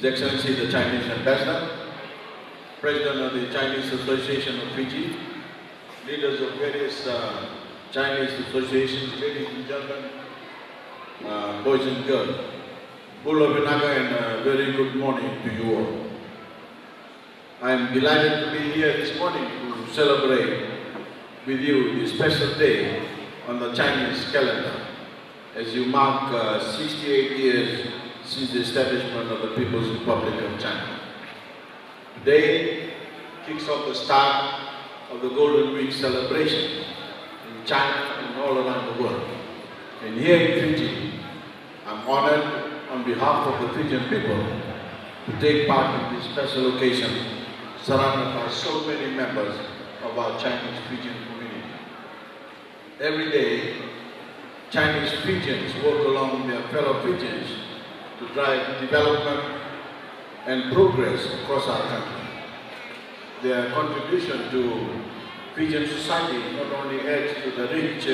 His Excellency the Chinese Ambassador, President of the Chinese Association of Fiji, leaders of various Chinese associations, ladies and gentlemen, boys and girls. Bula Vinaga and a very good morning to you all. I am delighted to be here this morning to celebrate with you this special day on the Chinese calendar as you mark 68 years since the establishment of the People's Republic of China. Today kicks off the start of the Golden Week celebration in China and all around the world. And here in Fiji, I'm honored on behalf of the Fijian people to take part in this special occasion surrounded by so many members of our Chinese Fijian community. Every day, Chinese Fijians work along their fellow Fijians to drive development and progress across our country. Their contribution to Fijian society not only adds to the rich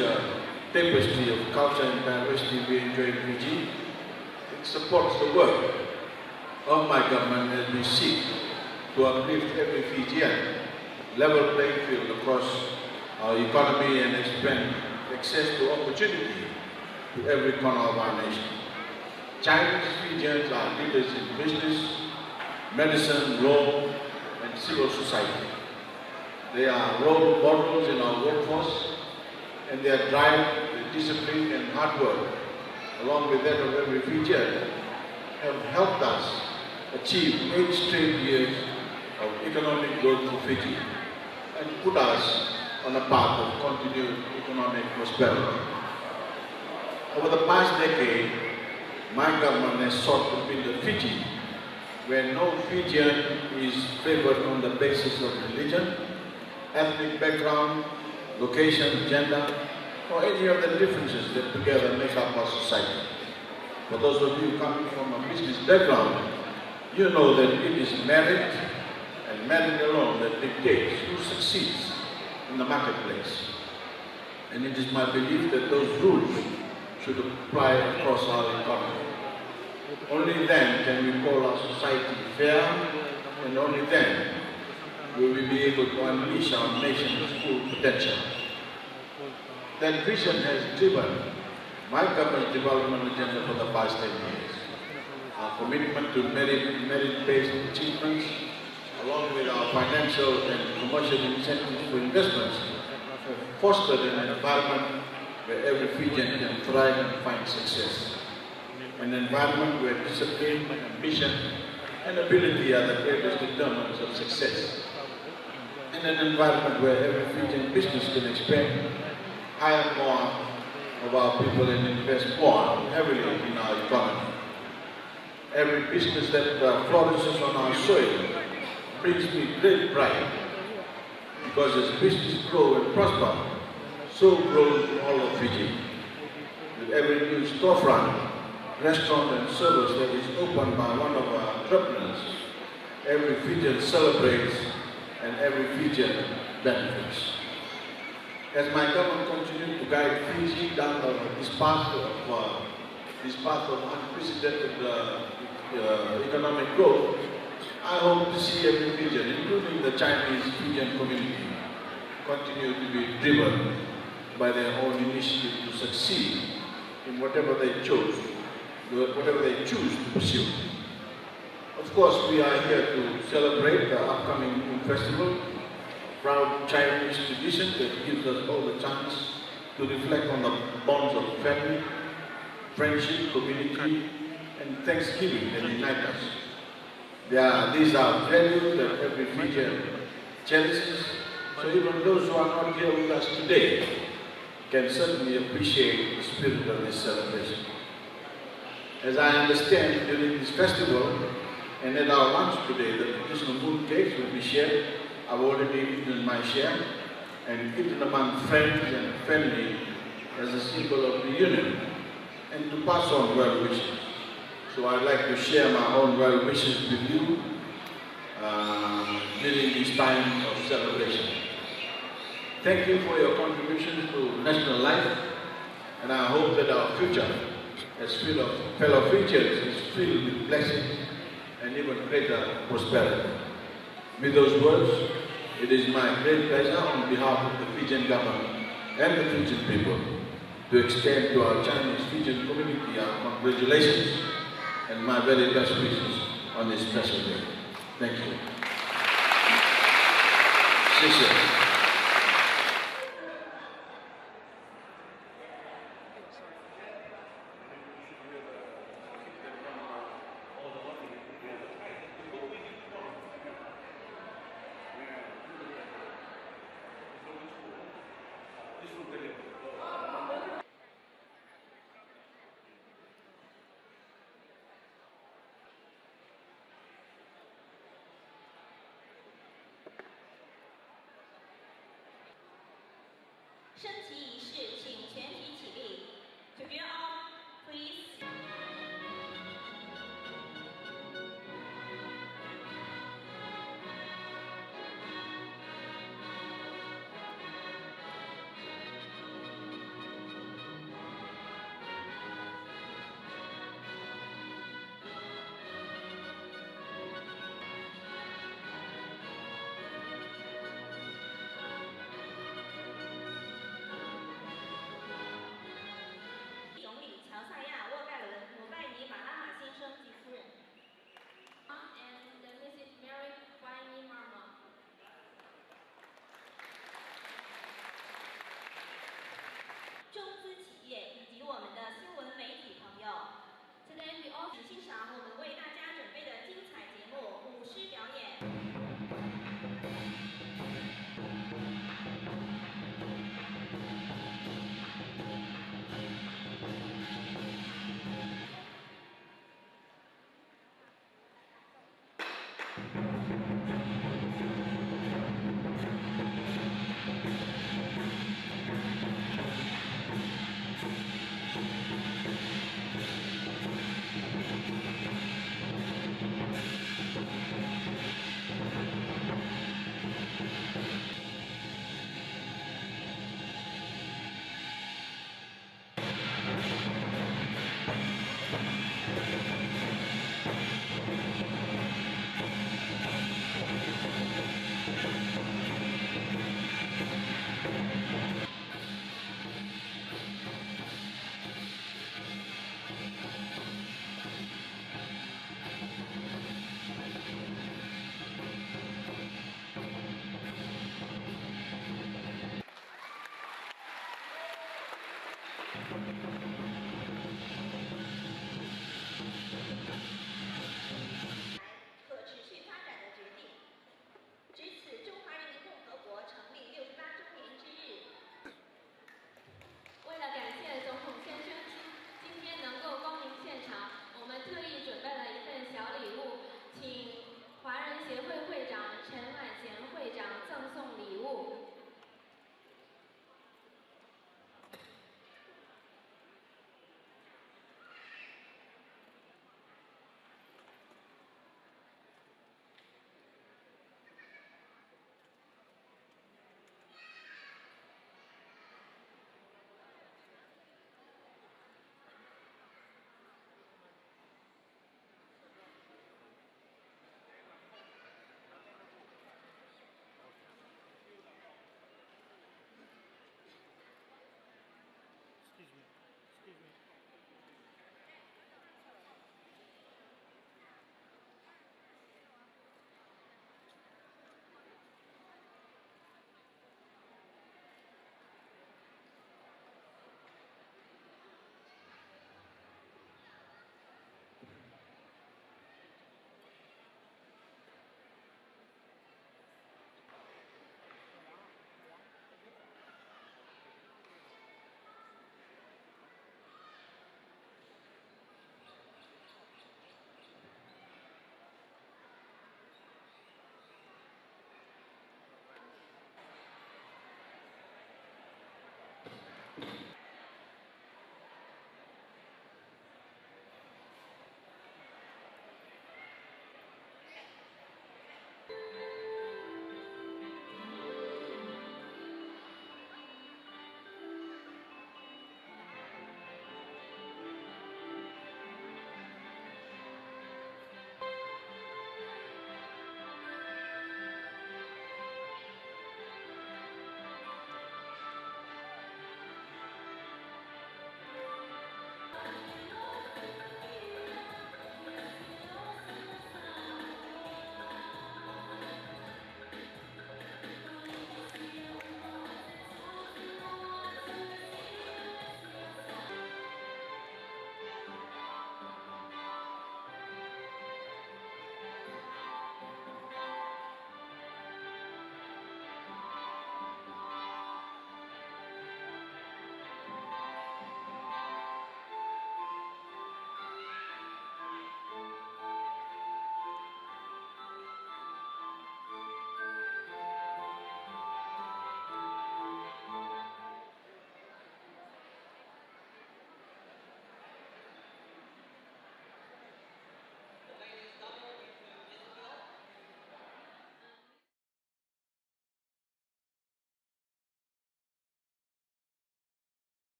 tapestry of culture and diversity we enjoy in Fiji, it supports the work of my government as we seek to uplift every Fijian, level playing field across our economy and expand access to opportunity to every corner of our nation. Chinese Fijians are leaders in business, medicine, law, and civil society. They are role models in our workforce, and their drive, their discipline, and hard work, along with that of every Fijian, have helped us achieve 8 straight years of economic growth for Fiji and put us on a path of continued economic prosperity. Over the past decade, my government has sought to build a Fiji where no Fijian is favored on the basis of religion, ethnic background, location, gender, or any of the differences that together make up our society. For those of you coming from a business background, you know that it is merit and merit alone that dictates who succeeds in the marketplace. And it is my belief that those rules should apply across our economy. Only then can we call our society fair, and only then will we be able to unleash our nation's full potential. That vision has driven my government's development agenda for the past 10 years. Our commitment to merit-based achievements, along with our financial and commercial incentives for investments, have fostered an environment where every Fijian can thrive and find success. An environment where discipline, ambition, and ability are the greatest determinants of success. And an environment where every Fijian business can expand, hire more of our people and invest more heavily in our economy. Every business that flourishes on our soil brings me great pride, because as business grow and prosper, so grows all of Fiji. With every new storefront, restaurant and service that is opened by one of our entrepreneurs, every Fijian celebrates and every Fijian benefits. As my government continues to guide Fiji down this path of unprecedented economic growth, I hope to see every Fijian, including the Chinese Fijian community, continue to be driven by their own initiative to succeed in whatever they choose to pursue. Of course, we are here to celebrate the upcoming Moon Festival, proud Chinese tradition that gives us all the chance to reflect on the bonds of family, friendship, community, and thanksgiving that unite us. These are values that every Fijian cherishes, so even those who are not here with us today can certainly appreciate the spirit of this celebration. As I understand, during this festival and at our lunch today, the traditional moon cakes will be shared. I've already eaten my share and eaten among friends and family as a symbol of reunion and to pass on well wishes. So I'd like to share my own well wishes with you during this time of celebration. Thank you for your contributions to national life, and I hope that our future as fellow Fijians is filled with blessings and even greater prosperity. With those words, it is my great pleasure on behalf of the Fijian government and the Fijian people to extend to our Chinese Fijian community our congratulations and my very best wishes on this special day. Thank you. 谢谢。升旗仪式。